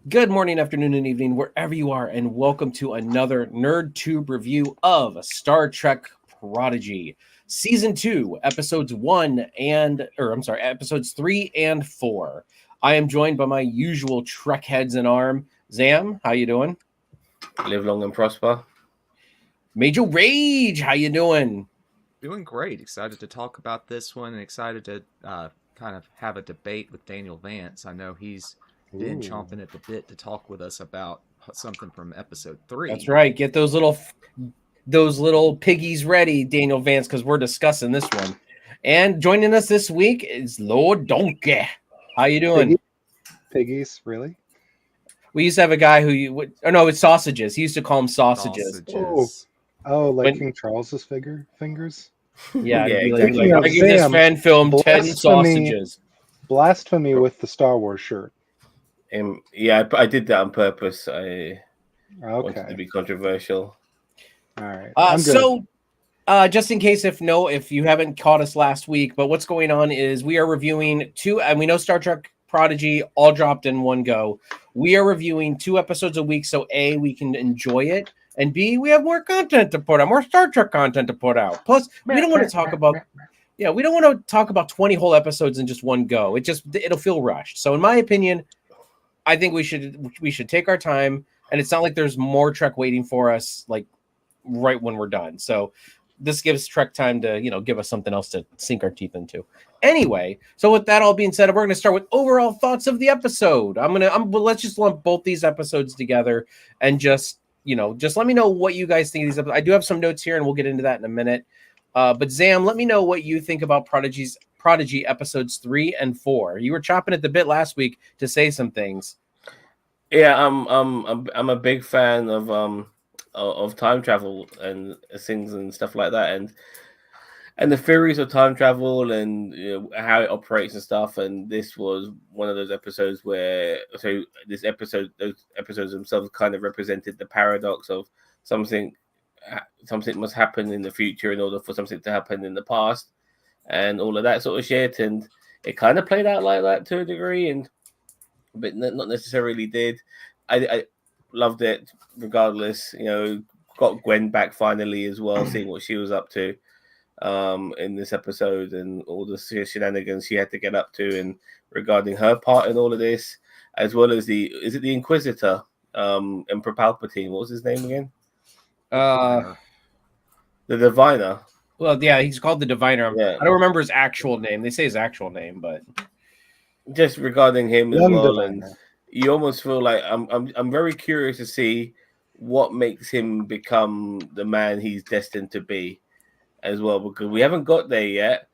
Good morning, afternoon, and evening, wherever you are, and welcome to another NerdTube review of Star Trek Prodigy, Season 2, Episodes 3 and 4. I am joined by my usual Trek heads and arm. Zam, how you doing? Live long and prosper. Major Rage, how you doing? Doing great. Excited to talk about this one and excited to kind of have a debate with Daniel Vance. I know he's been chomping at the bit to talk with us about something from episode 3. That's right. Get those little piggies ready, Daniel Vance, because we're discussing this one. And joining us this week is Lord Donkey. How you doing? Piggies, really? We used to have a guy who it's sausages. He used to call them sausages. Oh, like King Charles's fingers? Yeah, Yeah, exactly. This fan film 10 sausages. Blasphemy with the Star Wars shirt. I did that on purpose. I wanted to be controversial. All right. Just in case if you haven't caught us last week, but what's going on is we are reviewing two, and we know Star Trek Prodigy all dropped in one go. We are reviewing 2 episodes a week, so A, we can enjoy it, and B, we have more content to put out, more Star Trek content to put out. Plus, we don't want to talk about we don't want to talk about 20 whole episodes in just one go. It'll feel rushed. So in my opinion, I think we should take our time, and it's not like there's more Trek waiting for us like right when we're done. So this gives Trek time to, give us something else to sink our teeth into. Anyway, so with that all being said, we're going to start with overall thoughts of the episode. Let's just lump both these episodes together and just let me know what you guys think of these episodes. I do have some notes here, and we'll get into that in a minute. But Zam, let me know what you think about Prodigy episodes 3 and 4. You were chopping at the bit last week to say some things. Yeah, I'm a big fan of time travel and things and stuff like that, and the theories of time travel and how it operates and stuff. And this was one of those episodes where those episodes themselves kind of represented the paradox of something must happen in the future in order for something to happen in the past, and all of that sort of shit. And it kind of played out like that to a degree, but not necessarily did. I loved it regardless. Got Gwen back finally as well, seeing what she was up to in this episode and all the shenanigans she had to get up to, and regarding her part in all of this, as well as the Inquisitor Emperor Palpatine. What was his name again? The Diviner. Well, yeah, he's called the Diviner. Yeah. I don't remember his actual name. They say his actual name, but just regarding him as well. Diviner. And you almost feel like I'm very curious to see what makes him become the man he's destined to be as well, because we haven't got there yet.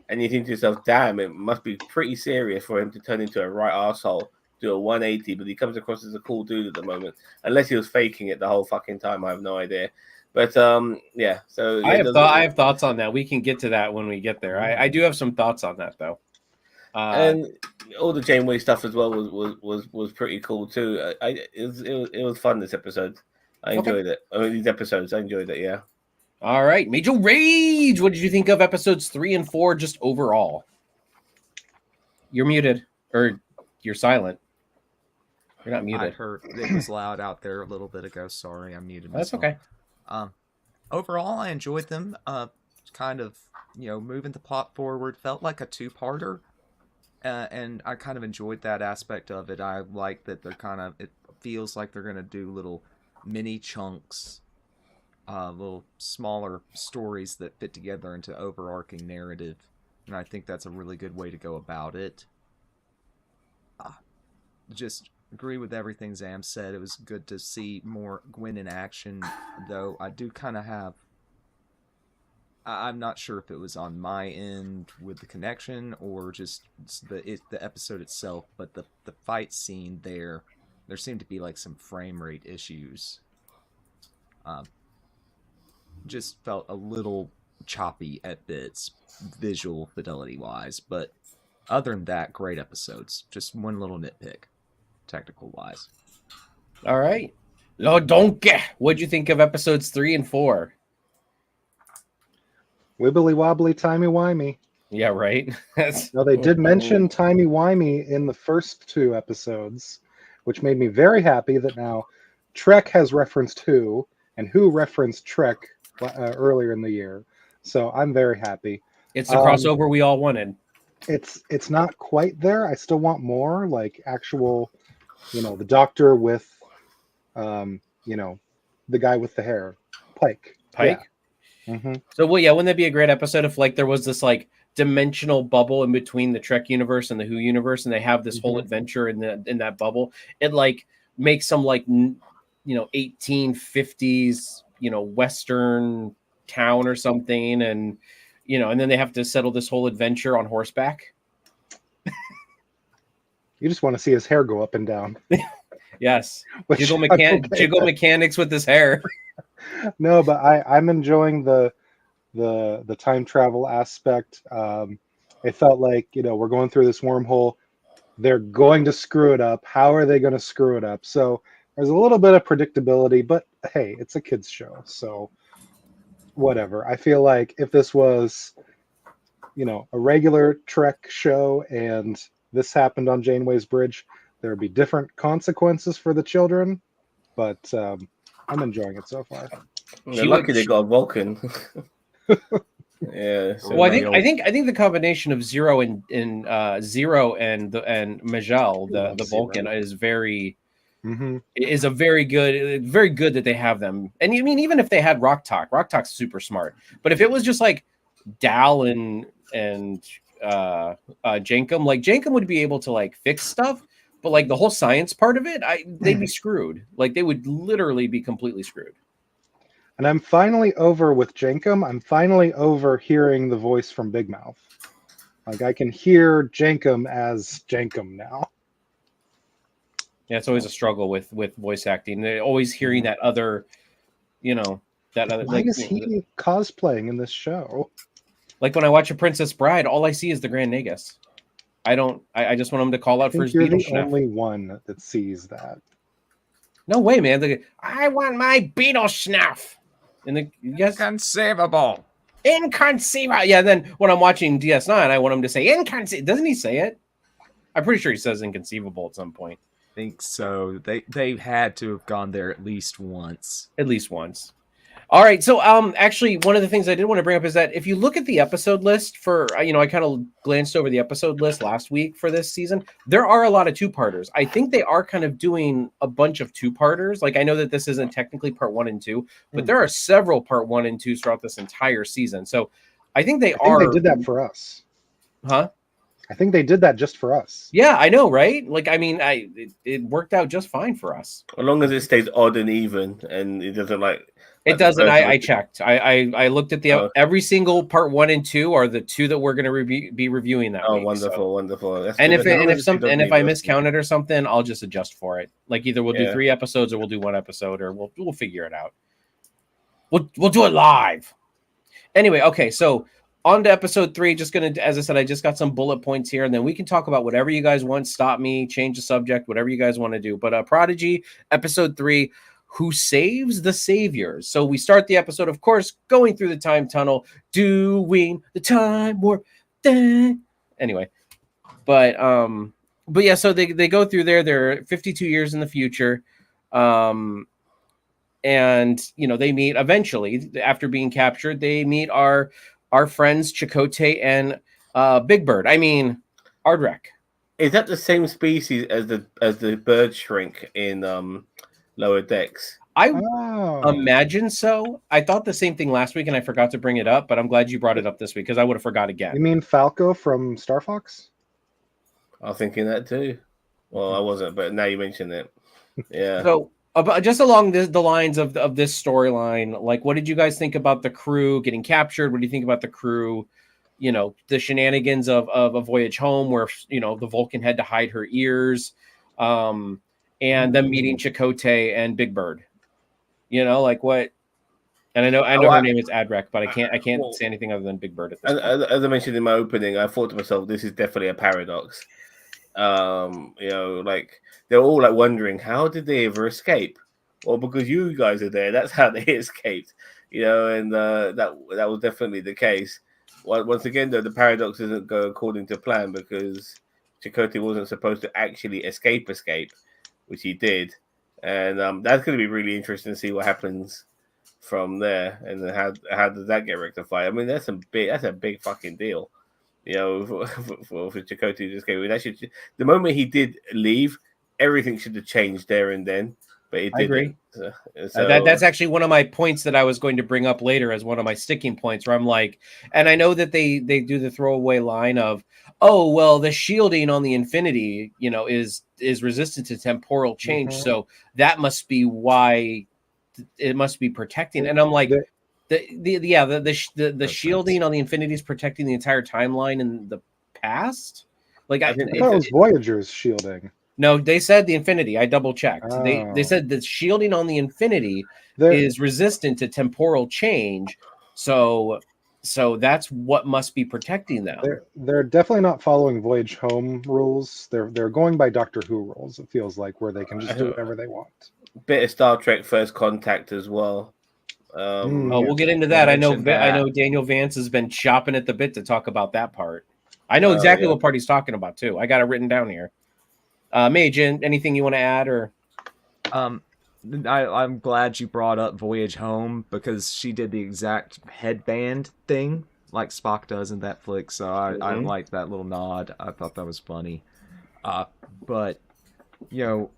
And you think to yourself, damn, it must be pretty serious for him to turn into a right arsehole, do a 180, but he comes across as a cool dude at the moment. Unless he was faking it the whole fucking time, I have no idea. But yeah, so I have thoughts on that. We can get to that when we get there. I do have some thoughts on that though. And all the Janeway stuff as well was pretty cool too. It was fun this episode. I enjoyed it. I mean, these episodes, I enjoyed it. Yeah. All right, Major Rage. What did you think of episodes 3 and 4 just overall? You're muted, or you're silent. You're not muted. I heard it was loud out there a little bit ago. Sorry, I muted myself. That's okay. Overall, I enjoyed them. Kind of, moving the plot forward. Felt like a 2-parter. And I kind of enjoyed that aspect of it. I like that it feels like they're going to do little mini chunks, little smaller stories that fit together into overarching narrative. And I think that's a really good way to go about it. Just agree with everything Zam said. It was good to see more Gwen in action, though I do kind of have... I'm not sure if it was on my end with the connection or just the episode itself, but the fight scene there seemed to be like some frame rate issues. Just felt a little choppy at bits, visual fidelity wise, but other than that, great episodes. Just one little nitpick, technical wise. All right, Lord Donkey, what'd you think of episodes 3 and 4? Wibbly wobbly, timey wimey. Yeah, right. Now they did mention timey wimey in the first 2 episodes, which made me very happy that now Trek has referenced Who, and Who referenced Trek earlier in the year. So I'm very happy. It's the crossover we all wanted. It's not quite there. I still want more, like actual, the Doctor with, the guy with the hair, Pike. Pike. Yeah. Mm-hmm. So wouldn't that be a great episode if like there was this like dimensional bubble in between the Trek universe and the Who universe, and they have this whole adventure in that bubble? It like makes some like 1850s Western town or something, and and then they have to settle this whole adventure on horseback. You just want to see his hair go up and down. Yes, jiggle mechanics with his hair. No, but I'm enjoying the time travel aspect. It felt like we're going through this wormhole. They're going to screw it up. How are they going to screw it up? So there's a little bit of predictability, but hey, it's a kids show, so whatever. I feel like if this was, a regular Trek show and this happened on Janeway's bridge, there would be different consequences for the children. But I'm enjoying it so far. They're lucky they got a Vulcan. Yeah. So well, I think the combination of Zero and Zero and Majel, the Vulcan, is very. Mm-hmm. Is a very good that they have them. And you mean even if they had rok-tauk's super smart. But if it was just like Dal and Jankum, like Jankum would be able to like fix stuff, but like the whole science part of it, they'd be screwed. Like they would literally be completely screwed. And I'm finally over with Jankum. I'm finally over hearing the voice from Big Mouth. Like I can hear Jankum as Jankum now. Yeah, it's always a struggle with voice acting. They're always hearing that other, that other. Why is he cosplaying in this show? Like when I watch A Princess Bride, all I see is the Grand Nagus. I just want him to call out for his You're beetle the schnapp. only one that sees that. No way, man! I want my beetle schnapp. And Inconceivable. Inconceivable. Yeah. Then when I'm watching DS9, I want him to say inconceivable. Doesn't he say it? I'm pretty sure he says inconceivable at some point. Think so. They had to have gone there at least once. At least once. All right. So actually one of the things I did want to bring up is that if you look at the episode list for I kind of glanced over the episode list last week for this season, there are a lot of two-parters. I think they are kind of doing a bunch of two-parters. Like I know that this isn't technically part 1 and 2, but there are several part 1 and 2s throughout this entire season. So I think they did that for us. Huh? I think they did that just for us. Yeah, I know, right? Like, I mean, it worked out just fine for us. As long as it stays odd and even, and it doesn't it doesn't. I checked. I looked at the every single part 1 and 2 are the 2 that we're going to be reviewing that week. Wonderful. And if I miscounted or something, I'll just adjust for it. Like either we'll do 3 episodes or we'll do 1 episode, or we'll figure it out. We'll do it live. Anyway, okay, so. On to episode 3, as I said, I just got some bullet points here, and then we can talk about whatever you guys want. Stop me, change the subject, whatever you guys want to do. But Prodigy, episode 3, Who Saves the Saviors? So we start the episode, of course, going through the time tunnel, doing the time warp thing. Anyway, but yeah, so they go through there. They're 52 years in the future. And they meet eventually after being captured. They meet our friends Chakotay and Big Bird. I mean, Ardrek. Is that the same species as the bird shrink in Lower Decks? I imagine so. I thought the same thing last week, and I forgot to bring it up. But I'm glad you brought it up this week because I would have forgot again. You mean Falco from Star Fox? I was thinking that too. Well, I wasn't, but now you mentioned it. Yeah. So. Just along the lines of this storyline, like, what did you guys think about the crew getting captured? What do you think about the crew, the shenanigans of a voyage home where, the Vulcan had to hide her ears, and them meeting Chakotay and Big Bird, like what? And I know her name is Adrek, but I can't say anything other than Big Bird at this point. As I mentioned in my opening, I thought to myself, this is definitely a paradox. Like they're all like wondering, how did they ever escape? Well, because you guys are there, that's how they escaped. And that was definitely the case. Once again, though, the paradox doesn't go according to plan because Chakotay wasn't supposed to actually escape, which he did, and that's going to be really interesting to see what happens from there, and then how does that get rectified? I mean, that's a big fucking deal, you know, for Chakotay to just go. That should, the moment he did leave, everything should have changed there and then, but it I didn't. agree. So That's actually one of my points that I was going to bring up later as one of my sticking points, where I'm like, and I know that they do the throwaway line of, oh well, the shielding on the Infinity, you know, is resistant to temporal change, so that must be why it must be protecting. And I'm like, the shielding on the Infinity is protecting the entire timeline in the past. Like I I think thought it was Voyager's shielding. no, they said the Infinity. I double checked. They Oh. said the shielding on the Infinity They're- is resistant to temporal change. So that's what must be protecting them. They're definitely not following Voyage Home rules. They're going by Doctor Who rules. It feels like, where they can just do whatever they want. bit of Star Trek First Contact as well. We'll get into that. I know Daniel Vance has been chopping at the bit to talk about that part. I know exactly what part he's talking about too. I got it written down here. Mage, anything you want to add or? I'm glad you brought up Voyage Home, because she did the exact headband thing like Spock does in that flick, so I liked that little nod. I thought that was funny. But, you know,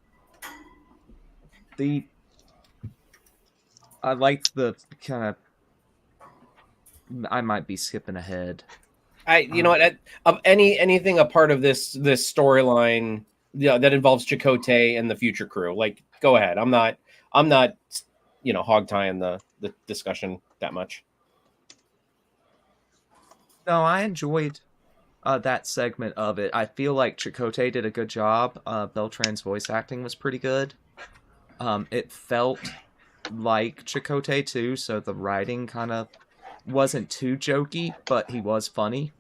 I liked the kind of... I might be skipping ahead. You know what? Anything a part of this storyline, that involves Chakotay and the future crew. Like, go ahead. I'm not, hog tying the discussion that much. No, I enjoyed that segment of it. I feel like Chakotay did a good job. Beltran's voice acting was pretty good. It felt like Chakotay too, so the writing kind of wasn't too jokey, but he was funny.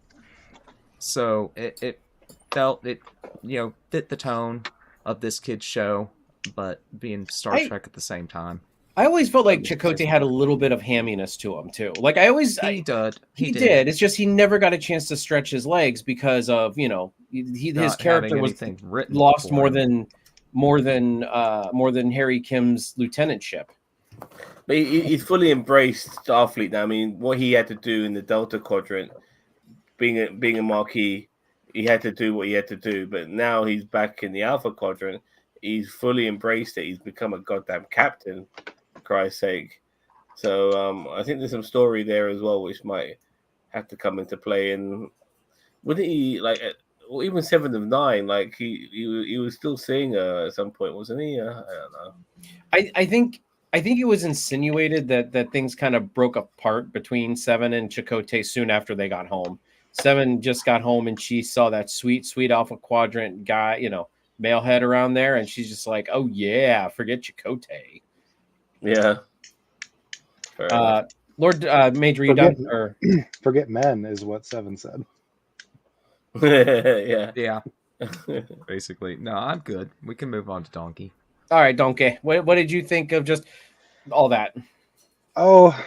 So it felt it, fit the tone of this kid's show, but being Star Trek at the same time. I always felt like Chakotay had a little bit of hamminess to him too. Like he did. It's just he never got a chance to stretch his legs because of his character was lost more than Harry Kim's lieutenantship. But he's fully embraced Starfleet now. I mean, what he had to do in the Delta Quadrant, being a Marquis, he had to do what he had to do. But now he's back in the Alpha Quadrant. He's fully embraced it. He's become a goddamn captain, for Christ's sake. So I think there's some story there as well, which might have to come into play. And wouldn't he, even 7 of 9, like he was still seeing her at some point, wasn't he? I don't know. I think it was insinuated that things kind of broke apart between 7 and Chakotay soon after they got home. 7 just got home and she saw that sweet Alpha Quadrant guy, male head around there, and she's just like, oh yeah, forget Chakotay. Yeah. Lord Major, you done? Or forget men is what 7 said. Yeah. Basically. No, I'm good. We can move on to Donkey. All right, Donkey. What did you think of just all that? Oh,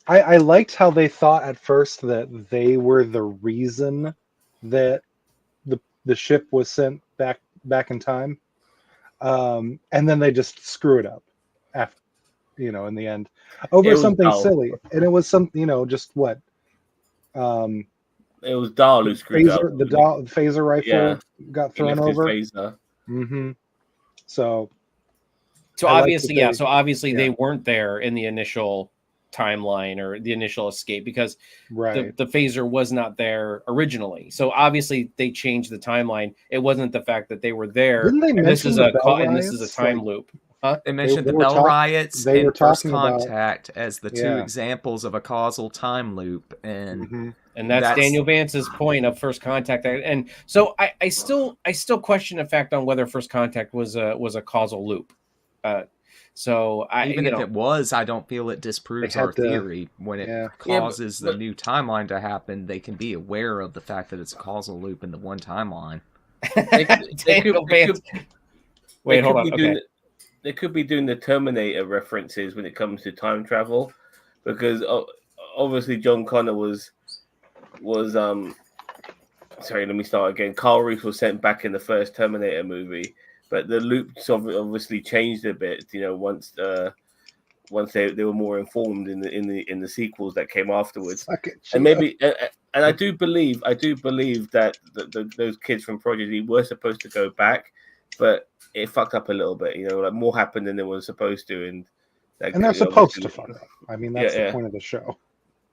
I liked how they thought at first that they were the reason that the ship was sent back in time, and then they just screw it up after, in the end over something silly, and it was just what. It was Dahl who screwed up. The phaser rifle got thrown over. Phaser. Mm-hmm. So obviously they weren't there in the initial timeline or the initial escape because the phaser was not there originally. So obviously they changed the timeline. It wasn't the fact that they were there. Didn't they mention this is a time loop. Huh? They mentioned the Bell Riots and First Contact as the two examples of a causal time loop, and that's Daniel Vance's point of First Contact. And so I still question the fact on whether First Contact was a causal loop. So if it was, I don't feel it disproves our theory. When it causes the new timeline to happen, they can be aware of the fact that it's a causal loop in the one timeline. Wait, hold on. Okay. They could be doing the Terminator references when it comes to time travel, because obviously John Connor was sorry, let me start again. Carl Reese was sent back in the first Terminator movie, but the loops obviously changed a bit. Once they were more informed in the sequels that came afterwards, and maybe and I do believe that those kids from Prodigy were supposed to go back, but it fucked up a little bit. Like more happened than they were supposed to, and they're supposed to fuck up. I mean, that's the point of the show.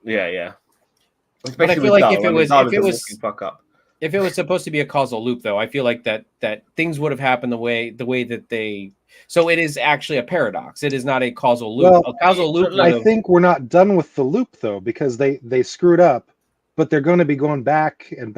Yeah. Especially but I feel like if it was supposed to be a causal loop, though, I feel like that things would have happened the way that they. So it is actually a paradox. It is not a causal loop. Well, a causal loop. I think we're not done with the loop though, because they screwed up, but they're going to be going back, and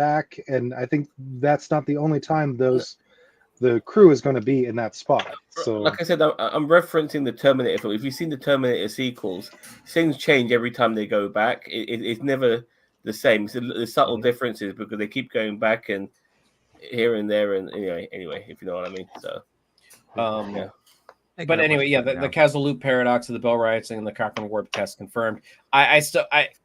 I think that's not the only time the crew is going to be in that spot. So, like I said, I'm referencing the Terminator film. If you've seen the Terminator sequels, things change every time they go back. It's never the same. There's subtle differences because they keep going back and here and there, and anyway, if you know what I mean. So, yeah. But anyway, yeah, the causal loop paradox of the Bell riots and the Cochrane warp test confirmed. I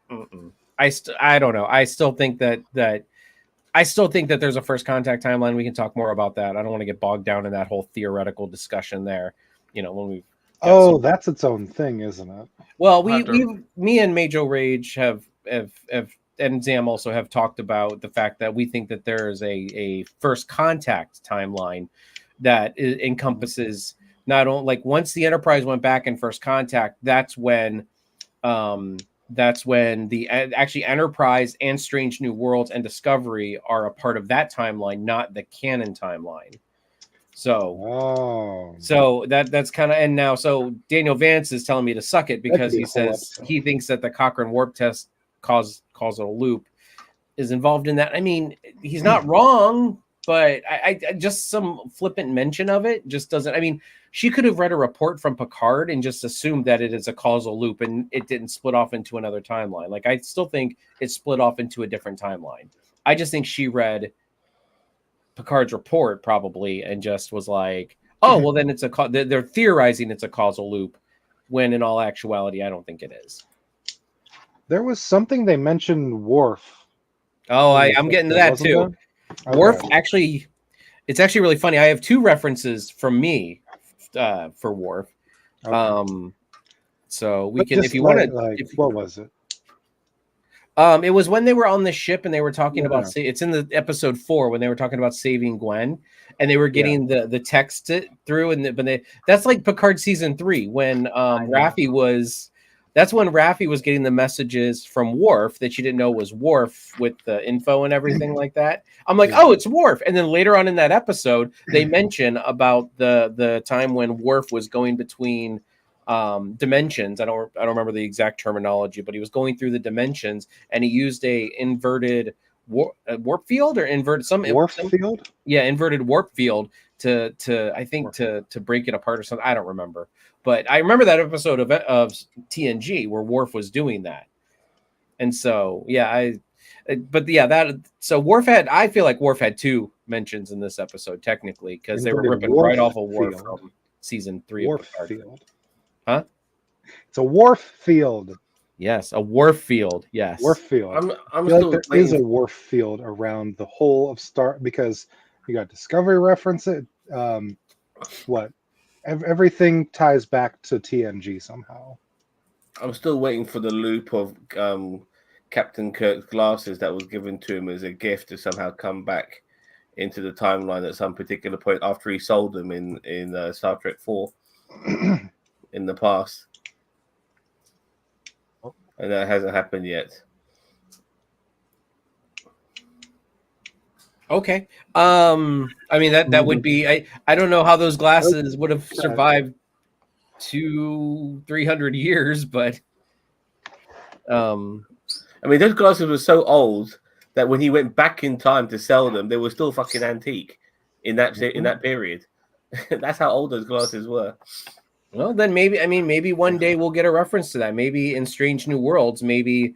don't know. I still think that there's a first contact timeline. We can talk more about that. I don't want to get bogged down in that whole theoretical discussion there. When we that's its own thing, isn't it? Well, me and Major Rage have and Zam also have talked about the fact that we think that there is a first contact timeline that encompasses not only like once the Enterprise went back in first contact, that's when the actually Enterprise and Strange New Worlds and Discovery are a part of that timeline, not the canon timeline. So that's kind of, and now, so Daniel Vance is telling me to suck it because he says he thinks that the Cochrane warp test causal loop is involved in that. I mean, he's not wrong, but I just some flippant mention of it just doesn't. I mean, she could have read a report from Picard and just assumed that it is a causal loop and it didn't split off into another timeline. Like, I still think it split off into a different timeline. I just think she read Picard's report probably and just was like, oh, well, then they're theorizing it's a causal loop, when in all actuality, I don't think it is. There was something they mentioned Worf. Oh, I'm getting to that too. Okay. Worf, actually, it's actually really funny. I have two references from me for Worf. Okay. So we can, if you want to. What was it? It was when they were on the ship and they were talking about. It's in the episode 4 when they were talking about saving Gwen, and they were getting the text through, and that's like Picard season 3 when Raffi was. That's when Raffi was getting the messages from Worf that she didn't know was Worf with the info and everything like that. I'm like, oh, it's Worf. And then later on in that episode, they mention about the time when Worf was going between dimensions. I don't remember the exact terminology, but he was going through the dimensions and he used a inverted warp field or inverted field. Yeah, inverted warp field to break it apart or something. I don't remember. But I remember that episode of TNG where Worf was doing that. And so, so Worf I feel like Worf had 2 mentions in this episode, technically, because they were ripping right off of Worf from season 3 of Picard. Field. Huh? It's a Worf field. Yes, a Worf field. Yes. Worf field. I'm feel like there is a Worf field around the whole of Star, because you got Discovery reference it. Everything ties back to TNG somehow. I'm still waiting for the loop of Captain Kirk's glasses that was given to him as a gift to somehow come back into the timeline at some particular point after he sold them in Star Trek 4 in the past. And that hasn't happened yet. Okay. I mean that would be I don't know how those glasses would have survived 200-300 years, but I mean those glasses were so old that when he went back in time to sell them, they were still fucking antique in that period. That's how old those glasses were. Well, then maybe one day we'll get a reference to that. Maybe in Strange New Worlds, maybe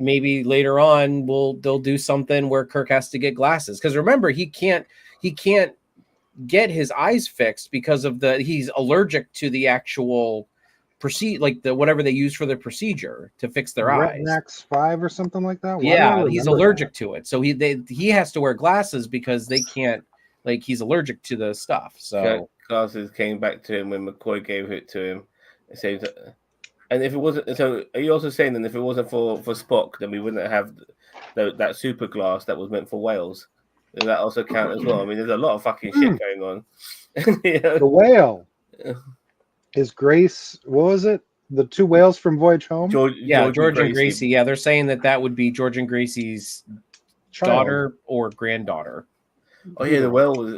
later on they'll do something where Kirk has to get glasses, because remember he can't get his eyes fixed because of he's allergic to the actual whatever they use for the procedure to fix their eyes. Max 5 or something like that. Yeah, he's allergic to it, so he has to wear glasses because they can't like he's allergic to the stuff. So Classes came back to him when McCoy gave it to him. It says, and if it wasn't, so are you also saying then if it wasn't for Spock, then we wouldn't have that super glass that was meant for whales? Does that also count as well? I mean, there's a lot of fucking shit going on. The whale is Grace. What was it? The two whales from Voyage Home. George and Gracie. Yeah, they're saying that would be George and Gracie's daughter or granddaughter. Oh yeah, the whale was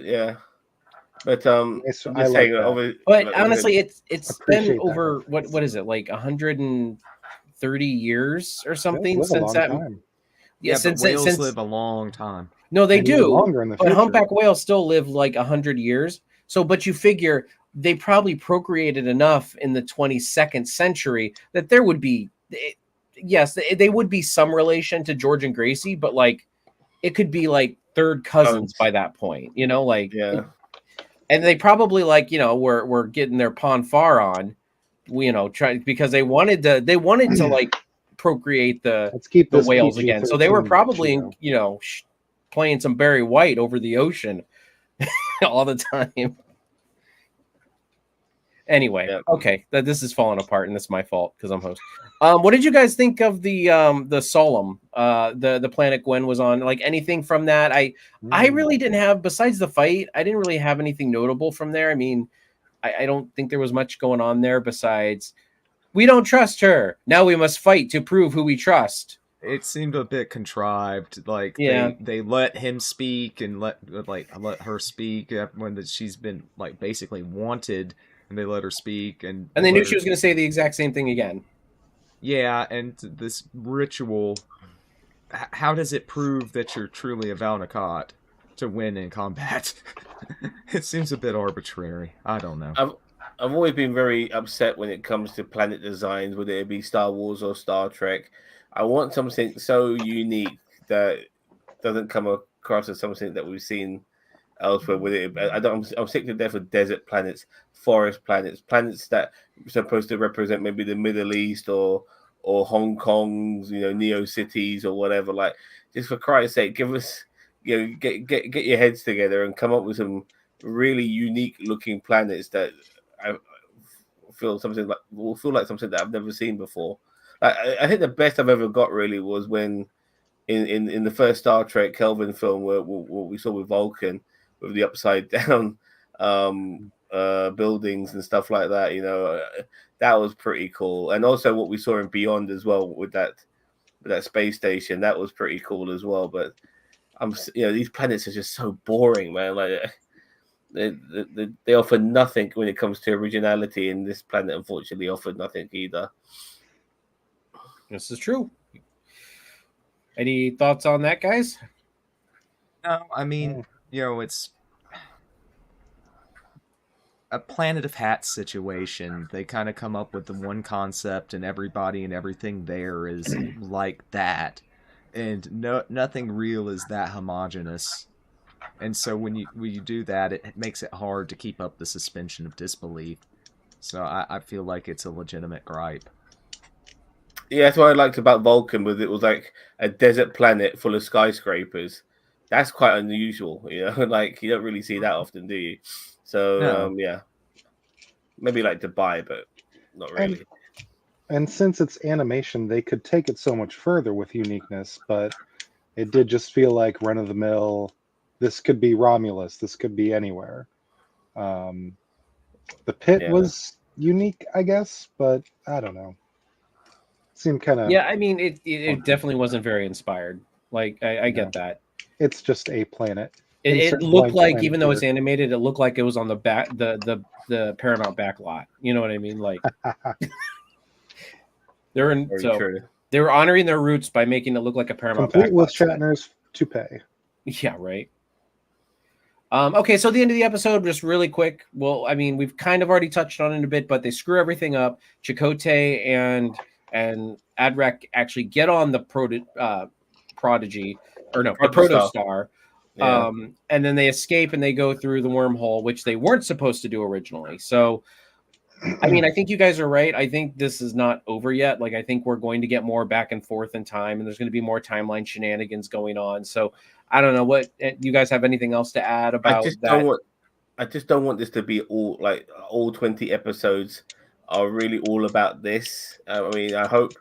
But I like that. But honestly, it's been over what is it, like 130 years or something since that. Time. Yeah, since whales live a long time. No, they do. Longer in the but future. Humpback whales still live like 100 years. So, but you figure they probably procreated enough in the 22nd century that there would be, yes, they would be some relation to George and Gracie, but like it could be like third cousins by that point, you know, like and they probably like, you know, were getting their Ponfar on, you know, because they wanted to like procreate the whales again. So they were probably, you know, playing some Barry White over the ocean all the time. Anyway, okay, this is falling apart, and it's my fault because I'm host. What did you guys think of the Solemn, the planet Gwen was on? Like anything from that? I really didn't have, besides the fight, I didn't really have anything notable from there. I mean, I don't think there was much going on there besides we don't trust her. Now we must fight to prove who we trust. It seemed a bit contrived. Like they let him speak and let her speak when she's been like basically wanted. And they let her speak, and they knew she was going to say the exact same thing again. Yeah, and this ritual, how does it prove that you're truly a Valnakat to win in combat? It seems a bit arbitrary. I don't know. I've always been very upset when it comes to planet designs, whether it be Star Wars or Star Trek. I want something so unique that doesn't come across as something that we've seen elsewhere with it. I'm sick to death of desert planets, forest planets that are supposed to represent maybe the Middle East or Hong Kong's, you know, Neo cities or whatever. Like, just for Christ's sake, give us, you know, get your heads together and come up with some really unique looking planets that I feel like something that I've never seen before. I think the best I've ever got really was when in the first Star Trek Kelvin film where what we saw with Vulcan, with the upside down buildings and stuff like that, you know, that was pretty cool. And also what we saw in Beyond as well with that space station, that was pretty cool as well. But these planets are just so boring, man. Like they offer nothing when it comes to originality, and this planet unfortunately offered nothing either. This is true. Any thoughts on that, guys? No, I mean, you know, it's a Planet of Hats situation. They kind of come up with the one concept, and everybody and everything there is like that, and nothing real is that homogenous. And so when you do that, it makes it hard to keep up the suspension of disbelief. So I feel like it's a legitimate gripe. Yeah, that's what I liked about Vulcan, was it was like a desert planet full of skyscrapers. That's quite unusual, you know. Like, you don't really see that often, do you? So yeah, maybe like Dubai, but not really. And since it's animation, they could take it so much further with uniqueness. But it did just feel like run of the mill. This could be Romulus. This could be anywhere. The pit was unique, I guess, but I don't know. Seemed kind of I mean, it definitely wasn't very inspired. Like I get that. It's just a planet. It looked like, even though it's animated, it looked like it was on the back the Paramount back lot. You know what I mean? Like they were honoring their roots by making it look like a Paramount complete back with lot Shatner's toupee. Yeah, right. Okay, so the end of the episode, just really quick. Well, I mean, we've kind of already touched on it a bit, but they screw everything up. Chakotay and Adrek actually get on the Prodigy, or no, the Protostar. Yeah. And then they escape and they go through the wormhole, which they weren't supposed to do originally. So, I mean, I think you guys are right. I think this is not over yet. Like, I think we're going to get more back and forth in time, and there's going to be more timeline shenanigans going on. So I don't know what you guys have anything else to add about that. I just don't want this to be all 20 episodes are really all about this. I mean, I hope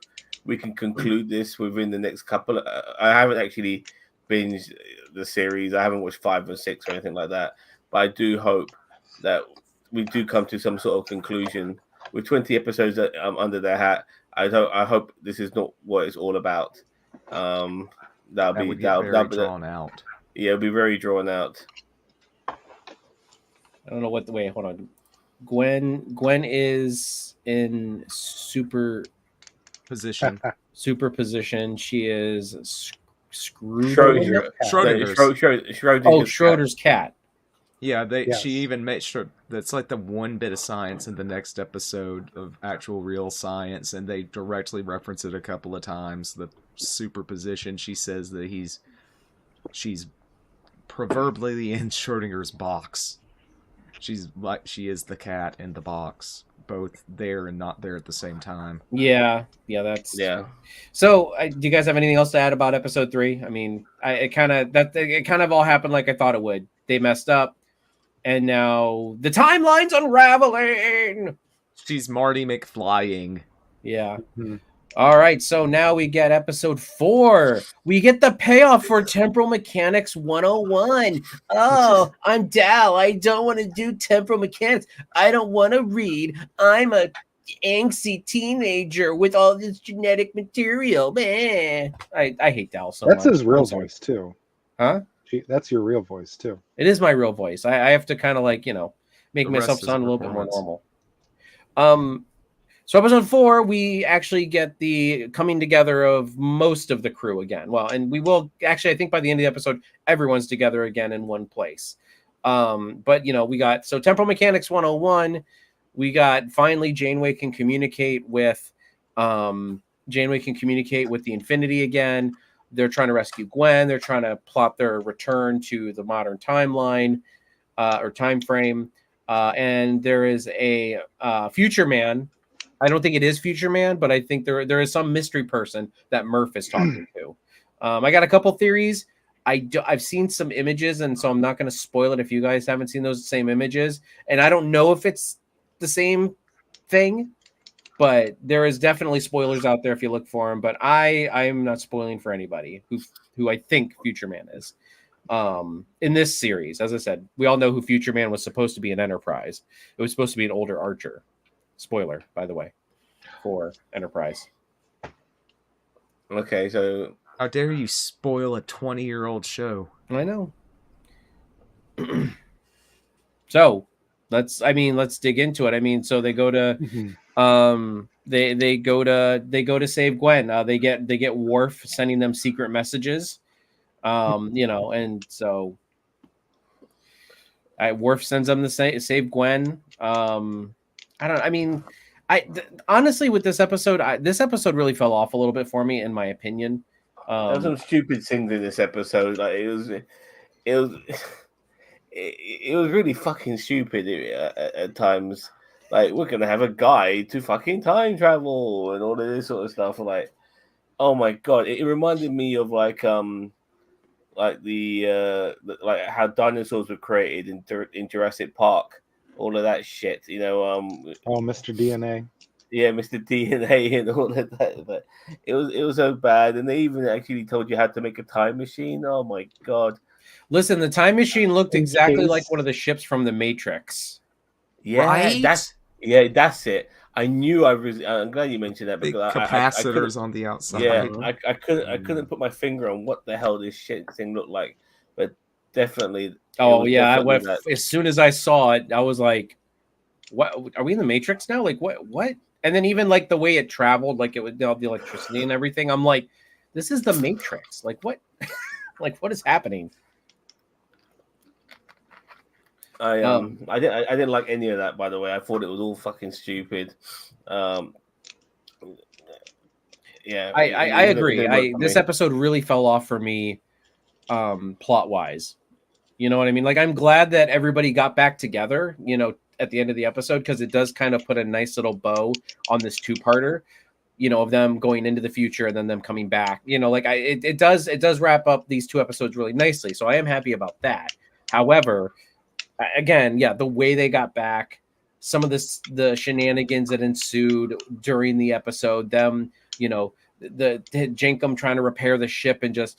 we can conclude this within the next couple. I haven't actually binged the series. I haven't watched 5 or 6 or anything like that. But I do hope that we do come to some sort of conclusion with 20 episodes under their hat. I hope this is not what it's all about. That'll be drawn out. Yeah, it'll be very drawn out. I don't know what the way. Hold on. Gwen is in super position. She is Schrodinger's Schrodinger's cat. Yeah, she even made sure that's like the one bit of science in the next episode of actual real science, and they directly reference it a couple of times. The superposition. She says that she's proverbially in Schrodinger's box. She's like she is the cat in the box, both there and not there at the same time. Yeah. So, do you guys have anything else to add about episode 3? I mean, it kind of all happened like I thought it would. They messed up, and now the timeline's unraveling. She's Marty McFlying. Yeah. Mm-hmm. All right, so now we get episode 4. We get the payoff for Temporal Mechanics 101. Oh, I'm Dal. I don't want to do temporal mechanics. I don't want to read. I'm a angsty teenager with all this genetic material. Man, I hate Dal so much. That's his real voice too. Huh? That's your real voice too. It is my real voice. I have to kind of make myself sound a little bit more normal. So episode 4, we actually get the coming together of most of the crew again. Well, and we will actually, I think by the end of the episode, everyone's together again in one place. But we got Temporal Mechanics 101. We got finally Janeway can communicate with the Infinity again. They're trying to rescue Gwen. They're trying to plot their return to the modern timeline or time frame. And there is a future man. I don't think it is Future Man, but I think there is some mystery person that Murph is talking to. I got a couple theories. I've seen some images, and so I'm not going to spoil it if you guys haven't seen those same images. And I don't know if it's the same thing, but there is definitely spoilers out there if you look for them. But I am not spoiling for anybody who I think Future Man is. In this series, as I said, we all know who Future Man was supposed to be in Enterprise. It was supposed to be an older Archer. Spoiler, by the way, for Enterprise. Okay, so how dare you spoil a 20-year-old show? I know. So let's dig into it. I mean, so they go to they go to save Gwen. They get Worf sending them secret messages. And so Worf sends them to save Gwen. Honestly, with this episode really fell off a little bit for me, in my opinion. There was some stupid things in this episode. Like it was really fucking stupid at times. Like, we're gonna have a guide to fucking time travel and all of this sort of stuff. Like, oh my god, it reminded me of like how dinosaurs were created in Jurassic Park. All of that shit, Mr. DNA. Yeah, Mr. DNA and all of that. But it was so bad, and they even actually told you how to make a time machine. Oh my god! Listen, the time machine looked exactly like one of the ships from the Matrix. Yeah, right? That's it. I knew I'm glad you mentioned that because capacitors on the outside. Yeah, I couldn't put my finger on what the hell this shit thing looked like, but definitely. Oh yeah, as soon as I saw it, I was like, "What? Are we in the Matrix now? Like what?" And then even like the way it traveled, like it would the electricity and everything. I'm like, "This is the Matrix. Like what? Like what is happening?" I didn't like any of that. By the way, I thought it was all fucking stupid. Yeah, I agree. This episode really fell off for me, plot wise. You know what I mean? Like, I'm glad that everybody got back together, at the end of the episode, because it does kind of put a nice little bow on this two-parter. of them going into the future and then them coming back. Like it does wrap up these 2 episodes really nicely. So I am happy about that. However, again, yeah, the way they got back, some of the shenanigans that ensued during the episode, them, the Jenkum trying to repair the ship and just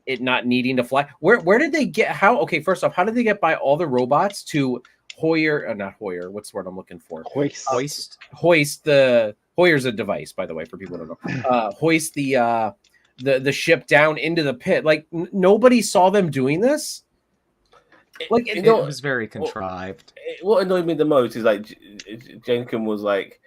it not needing to fly. Where did they get okay, first off, how did they get by all the robots to not Hoyer, what's the word I'm looking for? Hoist the Hoyer's a device, by the way, for people who don't know. Hoist the ship down into the pit. Like nobody saw them doing this. Like it was very contrived. What annoyed me the most is like Jenkin was like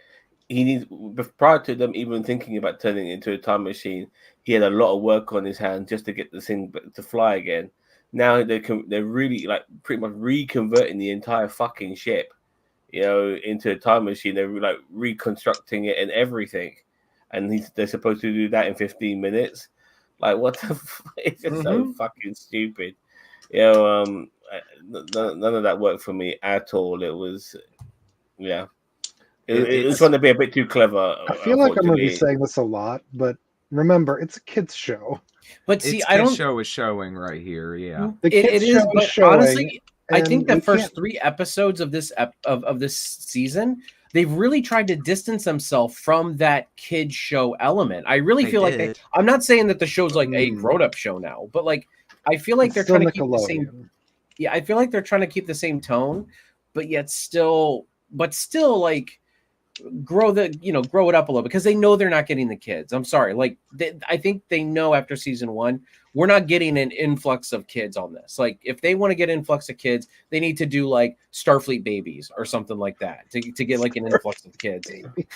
prior to them even thinking about turning it into a time machine, he had a lot of work on his hand just to get the thing to fly again. Now they're really like pretty much reconverting the entire fucking ship, into a time machine. They're like reconstructing it and everything, and they're supposed to do that in 15 minutes. Like what the? It's just so fucking stupid. None of that worked for me at all. It was, yeah. It was trying to be a bit too clever. I feel like I'm going to be saying this a lot, but remember, it's a kids' show. But see, show is showing right here. Yeah, the kids' show is showing. Honestly, I think the first 3 episodes of this of this season, they've really tried to distance themselves from that kids' show element. I really feel like I'm not saying that the show's like a grown-up show now, but like I feel like they're trying to keep the same. Yeah, I feel like they're trying to keep the same tone, but still like grow it up a little because they know they're not getting the kids. I'm sorry. Like I think they know after season 1, we're not getting an influx of kids on this. Like if they want to get influx of kids, they need to do like Starfleet babies or something like that to get like an influx of kids. Like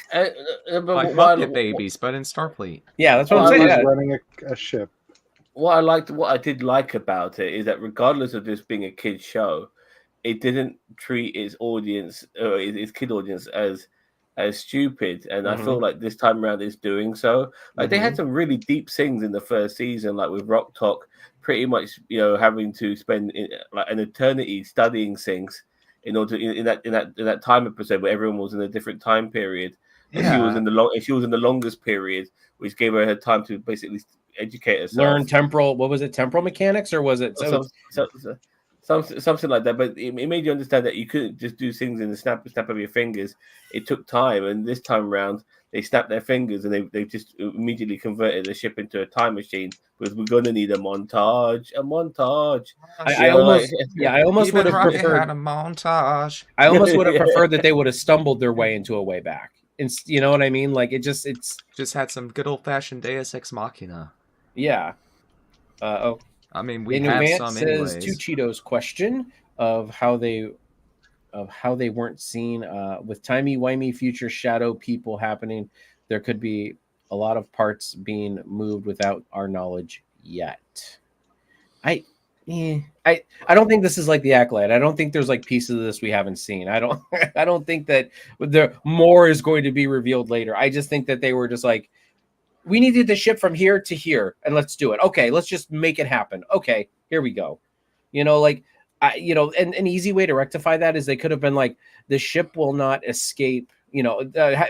Muppet babies, but in Starfleet. Yeah, that's what I'm saying. Running a ship. What I did like about it is that regardless of this being a kid's show, it didn't treat its audience or its kid audience as stupid, and I feel like this time around it's doing so. Like they had some really deep things in the first season, like with rok-tauk, pretty much having to spend like an eternity studying things in order in that time episode where everyone was in a different time period, and she was in the longest period, which gave her time to basically educate herself, learn temporal. What was it? Temporal mechanics, or was it something like that? But it made you understand that you couldn't just do things in the snap of your fingers. It took time, and this time around they snapped their fingers and they just immediately converted the ship into a time machine. Because we're gonna need a montage. I almost would have preferred a montage. I almost would have preferred that they would have stumbled their way into a way back. You know what I mean? Like it's just had some good old fashioned Deus Ex Machina. Yeah. I mean, we have some anyways. Says 2 Cheetos question of how they weren't seen with timey-wimey future shadow people happening. There could be a lot of parts being moved without our knowledge yet. I don't think this is like the Acolyte. I don't think there's like pieces of this we haven't seen. I don't think that more is going to be revealed later. I just think that they were just like, we needed the ship from here to here, and let's do it. Okay, let's just make it happen. Okay, here we go. And an easy way to rectify that is they could have been like, the ship will not escape,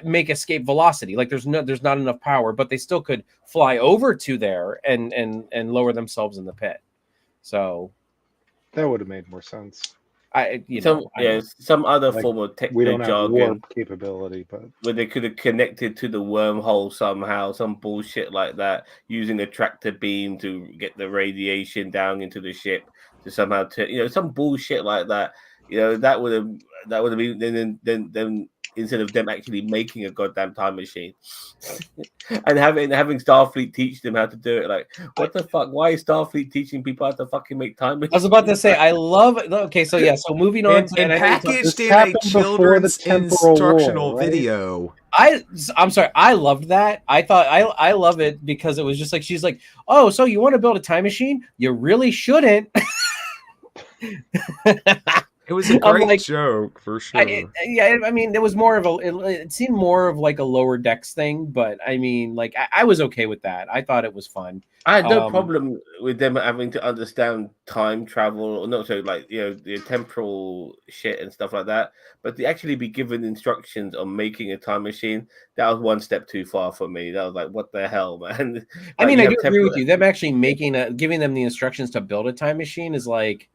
make escape velocity. Like there's not enough power, but they still could fly over to there and lower themselves in the pit. So that would have made more sense. Some other form of technical we don't have jargon warp capability, but where they could have connected to the wormhole somehow, some bullshit like that, using a tractor beam to get the radiation down into the ship to somehow some bullshit like that. That would have been then instead of them actually making a goddamn time machine and having Starfleet teach them how to do it. Like, what the fuck? Why is Starfleet teaching people how to fucking make time machines? I was about to say, I love it. Okay, so so moving on and packaged in a children's instructional video. I'm sorry, I loved that. I thought I love it because it was just like, she's like, oh, so you want to build a time machine? You really shouldn't. It was a great joke for sure. I mean, it was more of it seemed more of like a lower decks thing, but I mean, like I was okay with that. I thought it was fun. I had no problem with them having to understand time travel, or not so like the temporal shit and stuff like that. But to actually be given instructions on making a time machine, that was one step too far for me. That was like, what the hell, man? Like, I mean, I do agree with you. Them actually giving them the instructions to build a time machine is like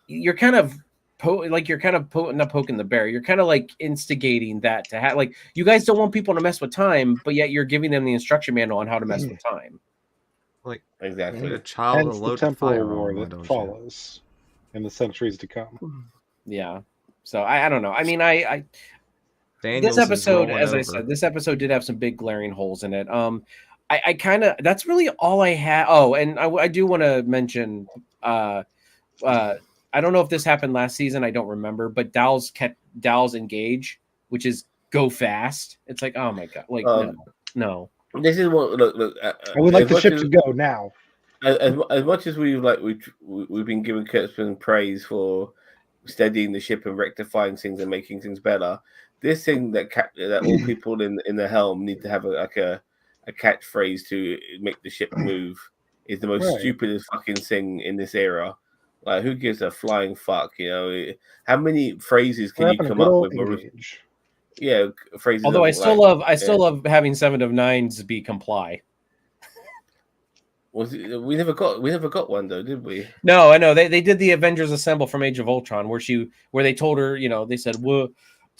you're kind of not poking the bear. You're kind of like instigating that to have like you guys don't want people to mess with time, but yet you're giving them the instruction manual on how to mess with time. Like exactly, a child hence the temporal war that follows in the centuries to come. Yeah, so I don't know. I mean, I Daniels this episode, as I said, this episode did have some big glaring holes in it. I kind of that's really all I had. Oh, and I do want to mention. I don't know if this happened last season. I don't remember, but Dow's engage, which is go fast. It's like, oh my god, like no. This is what look. I would like the ship to go now. As much as we've been giving Kurtzman praise for steadying the ship and rectifying things and making things better, this thing that all people in the helm need to have a catchphrase to make the ship move is the most stupidest fucking thing in this era. Like, who gives a flying fuck? How many phrases can you come up with? Phrases. Although I still love having 7 of 9s be comply. We never got one though, did we? No, I know they did the Avengers Assemble from Age of Ultron, where they told her, they said, "Whoa,"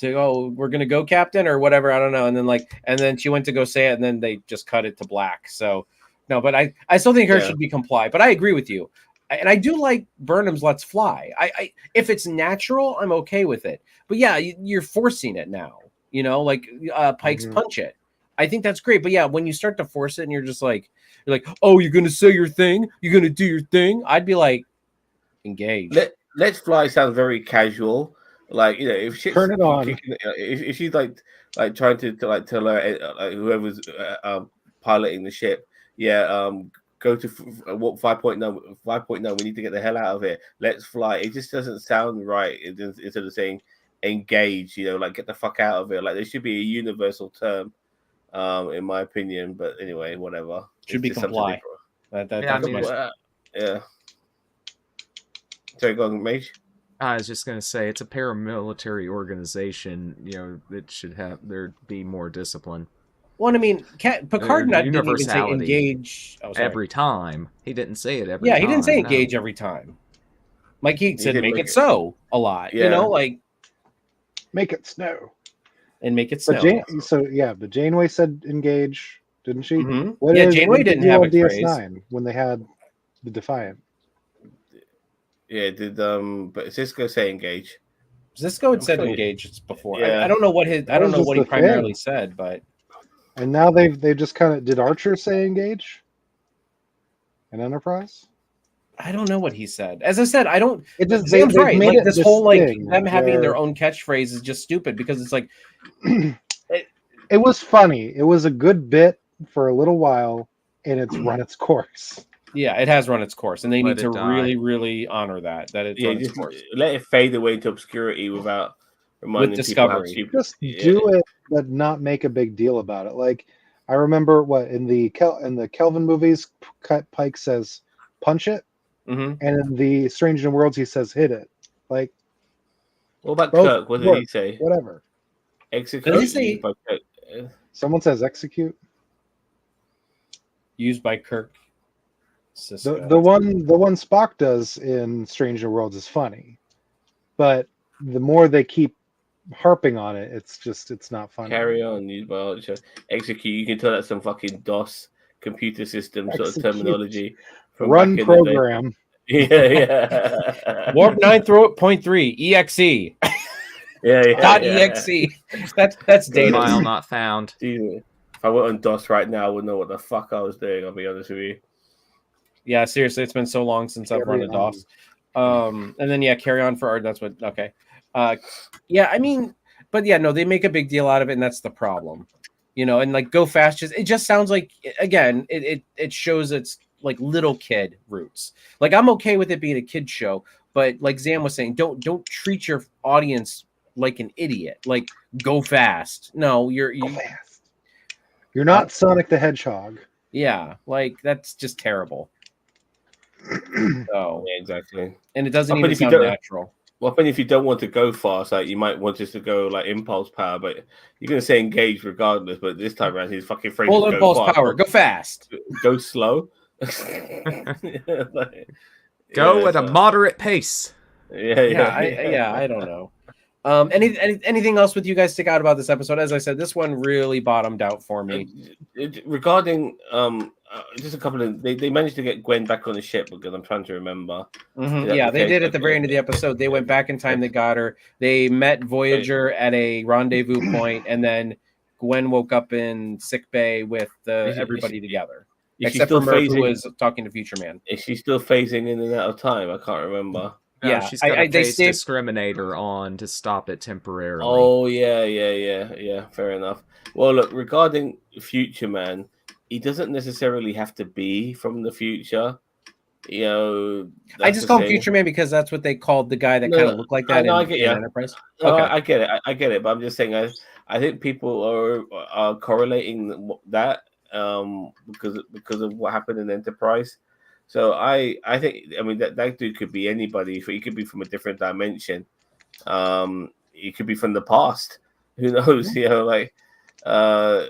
we're gonna go, Captain, or whatever. I don't know, and then she went to go say it, and then they just cut it to black. So no, but I still think her should be comply. But I agree with you, and I do like Burnham's "Let's Fly." I if it's natural, I'm okay with it. But yeah, you're forcing it now. Like Pike's punch it. I think that's great. But yeah, when you start to force it and you're like, oh, you're going to say your thing? You're going to do your thing? I'd be like, engage. Let's Fly sounds very casual. Like, if she's turn it on. If she's like trying to tell her whoever's piloting the ship, go to 5.9, we need to get the hell out of here. Let's fly. It just doesn't sound right instead of saying engage, like get the fuck out of it. Like, there should be a universal term, in my opinion. But anyway, whatever. Should be comply. Yeah. Sorry, go on, Mage. I was just gonna say it's a paramilitary organization. It should there be more discipline. Well, I mean, Picard didn't even say engage every time. He didn't say it every time. Yeah, he didn't say engage every time. Mike Heath said make it so a lot. Like make it snow. And make it snow. But Janeway said engage, didn't she? Mm-hmm. Janeway didn't have a DS9 when they had the Defiant. Yeah, did but Cisco say engage? Cisco had said engage before. Yeah. I don't know what he primarily said, but and now they just kind of did Archer say engage? In Enterprise? I don't know what he said. As I said, I don't. It just Sam's right. Like this whole them having their own catchphrase is just stupid because it's like it was funny. It was a good bit for a little while, and it's run its course. Yeah, it has run its course, and they need to really, really honor that it's run its course. Let it fade away into obscurity without reminding Discovery. People just do it, but not make a big deal about it. Like I remember in the Kelvin movies, Pike says punch it. Mm-hmm. And in the Strange New Worlds, he says hit it. Like, what about Kirk? What did he say? Whatever. Execute. Someone says execute. Used by Kirk. The one Spock does in Strange New Worlds is funny, but the more they keep harping on it, it's not funny. Carry on. Used by execute. You can tell that's some fucking DOS computer system sort of terminology. Run program. Yeah. Warp 9.3 EXE. .exe. That's data. File not found. If I went on DOS right now, I wouldn't know what the fuck I was doing. I'll be honest with you. Yeah, seriously, it's been so long since I've run a DOS. And then carry on for art. That's what. Okay. I mean, but no, they make a big deal out of it, and that's the problem. And like go fast. It just sounds like again, it shows it's like little kid roots. Like I'm okay with it being a kid show, But like Zam was saying, don't treat your audience like an idiot. Like, go fast. No, Go fast. You're not Sonic the Hedgehog. Yeah, like that's just terrible. So Yeah, exactly. and it doesn't But even if you sound don't- natural. Well, but if you don't want to go fast, like you might want just to go like impulse power, but you're gonna say engage regardless. But this time around, his fucking phrase Full is impulse go fast, power, go fast. go slow. Go at a moderate pace. I don't know. Anything else with you guys stick out about this episode? As I said, this one really bottomed out for me. Regarding just a couple of they managed to get Gwen back on the ship because I'm trying to remember. Yeah, they did at the very end of the episode. They went back in time. They got her. They met Voyager at a rendezvous point, and then Gwen woke up in sickbay with everybody together, except for Murph, who was talking to Future Man. Is she still phasing in and out of time? I can't remember. Yeah, she's got a phase discriminator on to stop it temporarily. Oh yeah. Fair enough. Well, look, regarding Future Man, he doesn't necessarily have to be from the future. You know, I just call him Future Man because that's what they called the guy that kind of looked like that in Enterprise. Okay. I get it. But I'm just saying, I think people are correlating that because of what happened in Enterprise. So I think, I mean, that dude could be anybody. He could be from a different dimension. He could be from the past. Who knows? You know, like so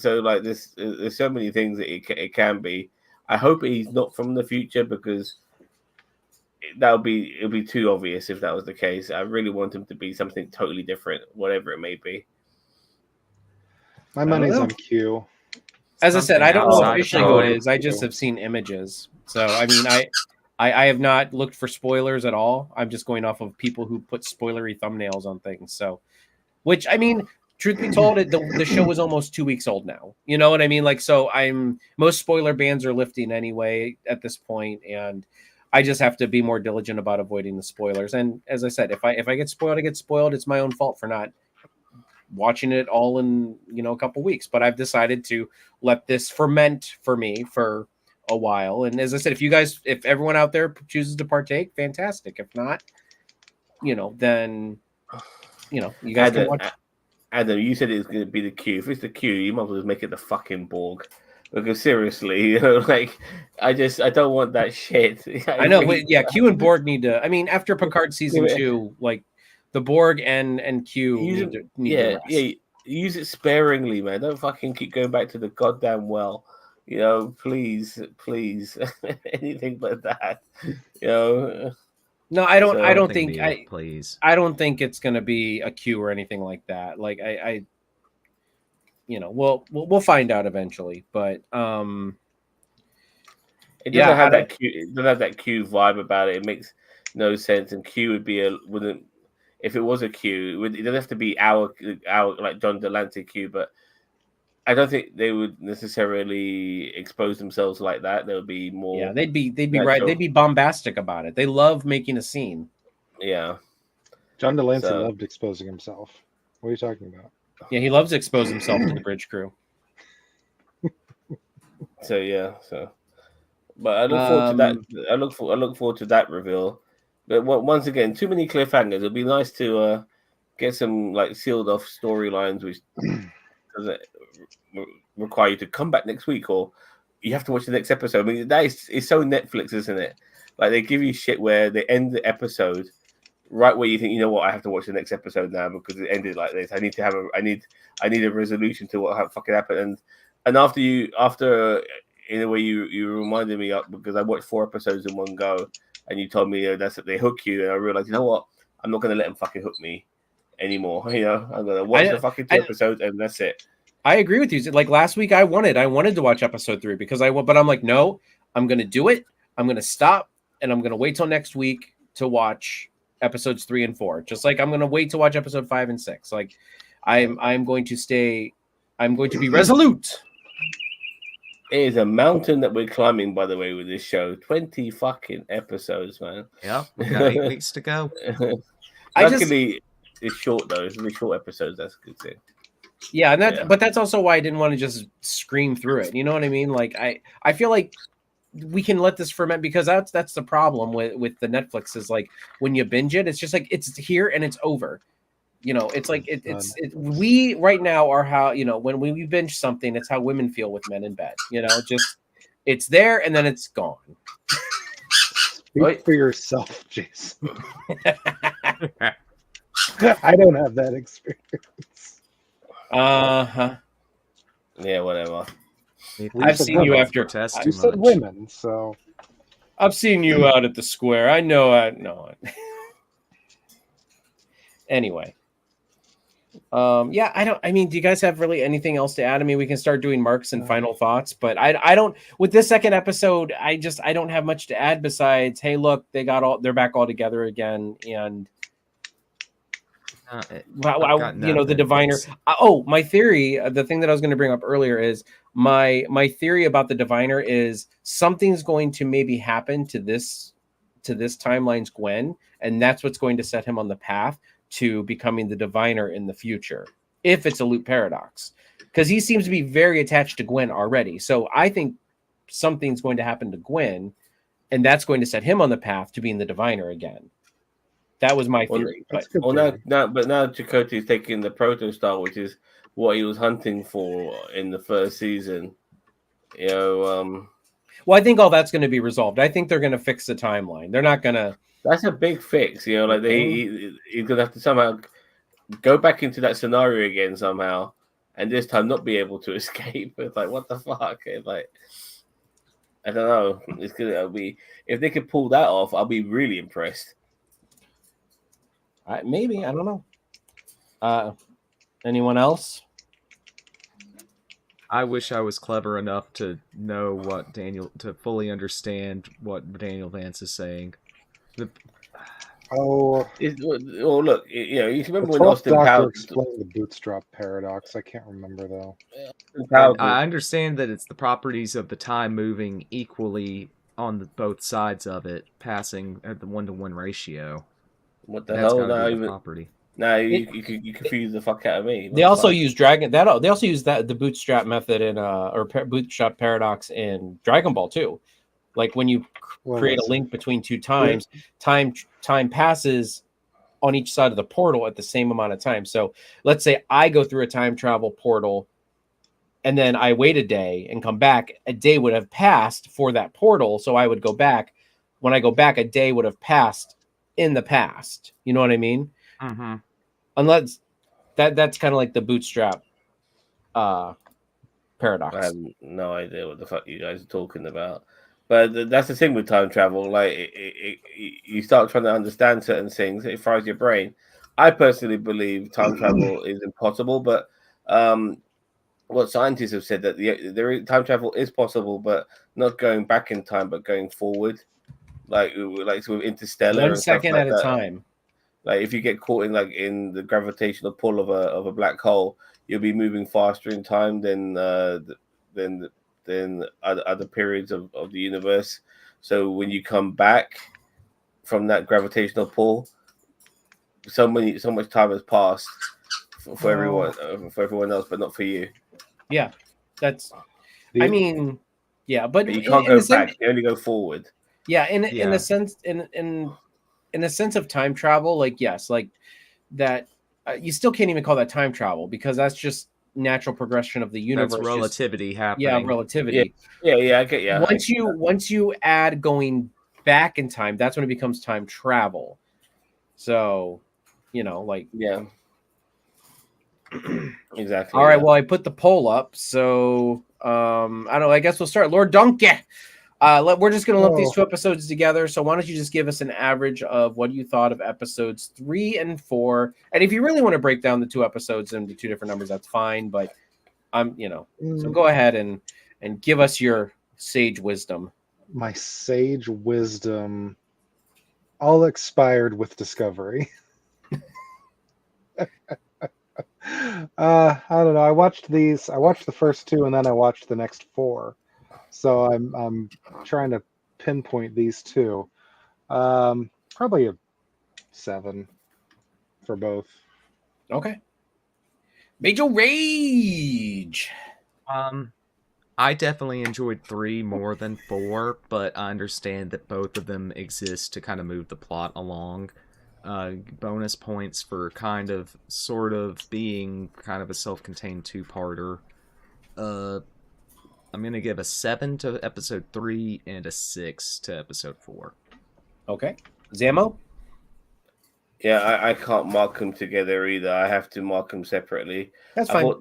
like this. There's so many things that it can be. I hope he's not from the future because it'll be too obvious if that was the case. I really want him to be something totally different, whatever it may be. My money's on Q. As I said, I don't know officially who it is. I just have seen images. So, I mean, I have not looked for spoilers at all. I'm just going off of people who put spoilery thumbnails on things. So, which, I mean, truth be told, the show is almost 2 weeks old now. You know what I mean? Like, so most spoiler bans are lifting anyway at this point, and I just have to be more diligent about avoiding the spoilers. And as I said, if I get spoiled, I get spoiled. It's my own fault for not watching it all in a couple weeks, but I've decided to let this ferment for me for a while. And as I said, if everyone out there chooses to partake, fantastic. If not, then you guys can watch. Adam, you said it's going to be the Q. If it's the Q, you might as well just make it the fucking Borg. Because seriously, like I don't want that shit. I know, but yeah, Q and Borg need to. I mean, after Picard season 2, like. The Borg and Q need to rest. Yeah, use it sparingly, man. Don't fucking keep going back to the goddamn well. Please, anything but that. No, I don't think please. I don't think it's gonna be a Q or anything like that. Like we'll find out eventually. But it doesn't have that Q. It doesn't have that Q vibe about it. It makes no sense. And Q wouldn't. If it was a Q, it doesn't have to be our like John Delancey Q, but I don't think they would necessarily expose themselves like that. There would be more. Yeah, they'd be right. They'd be bombastic about it. They love making a scene. Yeah, John Delancey loved exposing himself. What are you talking about? Yeah, he loves to expose himself to the bridge crew. But I look forward to that. I look forward to that reveal. But once again, too many cliffhangers. It'd be nice to get some like sealed off storylines, which doesn't require you to come back next week or you have to watch the next episode. I mean, that is so Netflix, isn't it? Like they give you shit where they end the episode right where you think, you know what, I have to watch the next episode now because it ended like this. I need a resolution to what fucking happened. And after in a way you reminded me up because I watched 4 episodes in one go. And you told me that's that they hook you, and I realized, you know what? I'm not going to let them fucking hook me anymore. I'm going to watch the fucking 2 episodes, and that's it. I agree with you. Like last week, I wanted to watch episode 3 but I'm like, no, I'm going to do it. I'm going to stop, and I'm going to wait till next week to watch episodes 3 and 4. Just like I'm going to wait to watch episode 5 and 6. Like I'm going to be resolute. It is a mountain that we're climbing, by the way, with this show. 20 fucking episodes, man. Yeah, we got 8 weeks to go. Luckily, it's short, though. It's really short episodes. That's a good thing. Yeah, but that's also why I didn't want to just scream through it. You know what I mean? Like, I feel like we can let this ferment, because that's the problem with the Netflix is like when you binge it, it's just like it's here and it's over. It's like we right now are how when we binge something, it's how women feel with men in bed. Just it's there and then it's gone. Speak for yourself, Jason. I don't have that experience. Yeah, whatever. I've seen you after protest You too said much. women, so I've seen you out at the square. I know. Anyway. I mean, do you guys have really anything else to add? I mean, we can start doing marks and final thoughts, but I don't, with this second episode, I don't have much to add besides, hey, look, they're back all together again. And the diviner. My theory, the thing that I was going to bring up earlier is my theory about the diviner is something's going to maybe happen to this timeline's Gwen, and that's what's going to set him on the path to becoming the diviner in the future, if it's a loop paradox, because he seems to be very attached to Gwen already. So I think something's going to happen to Gwen, and that's going to set him on the path to being the diviner again. That was my theory. Now Chakotay's taking the Protostar, which is what he was hunting for in the first season. Well, I think all that's going to be resolved. I think they're going to fix the timeline. They're not going to. That's a big fix, like he's gonna have to somehow go back into that scenario again somehow, and this time not be able to escape. It's like, what the fuck? It's like, I don't know. It's gonna be, if they could pull that off, I'll be really impressed. Maybe, I don't know. Anyone else? I wish I was clever enough to know to fully understand what Daniel Vance is saying. Look, you remember when Austin Austin Powers explained the bootstrap paradox. I can't remember though. I understand that it's the properties of the time moving equally on both sides of it, passing at the 1-to-1 ratio. What the hell? Property. No, you confuse the fuck out of me. They also use they also use the bootstrap method in bootstrap paradox in Dragon Ball too. Like when you create a link between two times, time passes on each side of the portal at the same amount of time. So let's say I go through a time travel portal and then I wait a day and come back. A day would have passed for that portal, so I would go back. When I go back, a day would have passed in the past. You know what I mean? Mm-hmm. Unless that's kind of like the bootstrap paradox. I have no idea what the fuck you guys are talking about. But that's the thing with time travel. Like, you start trying to understand certain things, it fries your brain. I personally believe time travel is impossible, but what scientists have said that time travel is possible, but not going back in time, but going forward, like sort of interstellar. 1 second at a time. Like if you get caught in the gravitational pull of a black hole, you'll be moving faster in time than other periods of the universe. So when you come back from that gravitational pull, so much time has passed for everyone else, but not for you. Yeah, that's. I mean, yeah, but you can't go back. You only go forward. Yeah, in a sense, in a sense of time travel, like yes, like that. You still can't even call that time travel because that's just natural progression of the universe. That's relativity happening. Yeah, relativity. Yeah, I get you. Once you add going back in time, that's when it becomes time travel. So, yeah. Exactly. All right, well, I put the poll up, so I don't know. I guess we'll start. Lord Donkey. We're just going to lump these two episodes together. So why don't you just give us an average of what you thought of episodes 3 and 4? And if you really want to break down the two episodes into two different numbers, that's fine. But so go ahead and give us your sage wisdom. My sage wisdom all expired with Discovery. I don't know. I watched the first two and then I watched the next 4. So I'm trying to pinpoint these two. Probably a 7 for both. Okay. Major Rage. I definitely enjoyed 3 more than 4, but I understand that both of them exist to kind of move the plot along. Bonus points for kind of, sort of being kind of a self-contained two-parter. I'm gonna give a 7 to episode 3 and a 6 to episode 4. Okay, Zamo. Yeah, I can't mark them together either. I have to mark them separately. That's fine.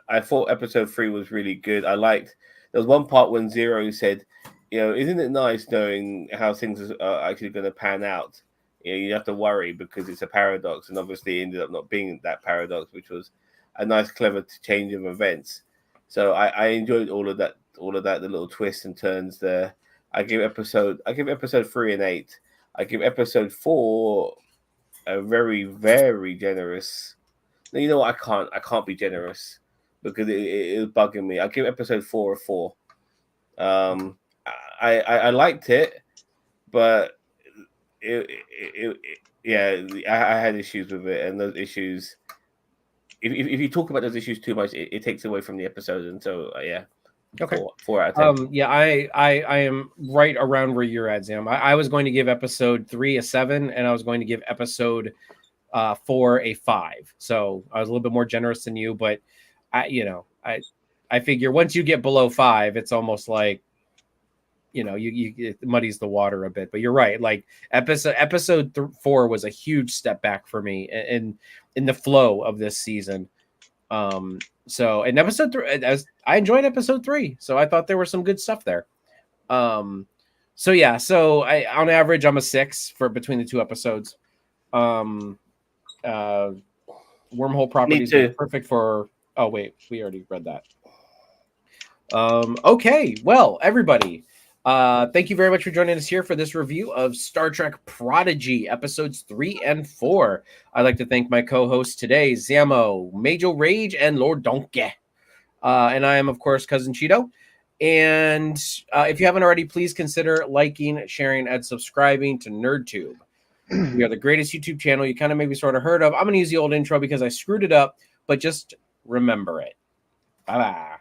I thought episode 3 was really good. I liked. There was one part when Zero said, isn't it nice knowing how things are actually going to pan out? You have to worry because it's a paradox, and obviously it ended up not being that paradox, which was a nice, clever change of events. So I enjoyed all of that, the little twists and turns there. I give episode 3 an 8. I give episode 4 a very, very generous. No, you know what? I can't be generous because it was bugging me. I give episode 4 a 4. I liked it, but I had issues with it, and those issues. If you talk about those issues too much, it takes away from the episode, and so yeah. Okay. 4 out of 10. Yeah, I am right around where you're at, Zam. I was going to give episode 3 a 7, and I was going to give episode 4 a 5. So I was a little bit more generous than you, but I figure once you get below 5, it's almost like it muddies the water a bit. But you're right. Like episode 4 was a huge step back for me in the flow of this season. So in episode 3, I enjoyed episode 3, so I thought there was some good stuff there. So on average I'm a 6 for between the 2 episodes. Wormhole Properties is perfect for. Oh wait, we already read that. Okay, well everybody, thank you very much for joining us here for this review of Star Trek Prodigy episodes 3 and 4. I'd like to thank my co-hosts today, Zamo, Major Rage, and Lord Donkey. And I am, of course, Cousin Cheeto. And if you haven't already, please consider liking, sharing, and subscribing to NerdTube. We are the greatest YouTube channel you kind of maybe sort of heard of. I'm going to use the old intro because I screwed it up, but just remember it. Bye-bye.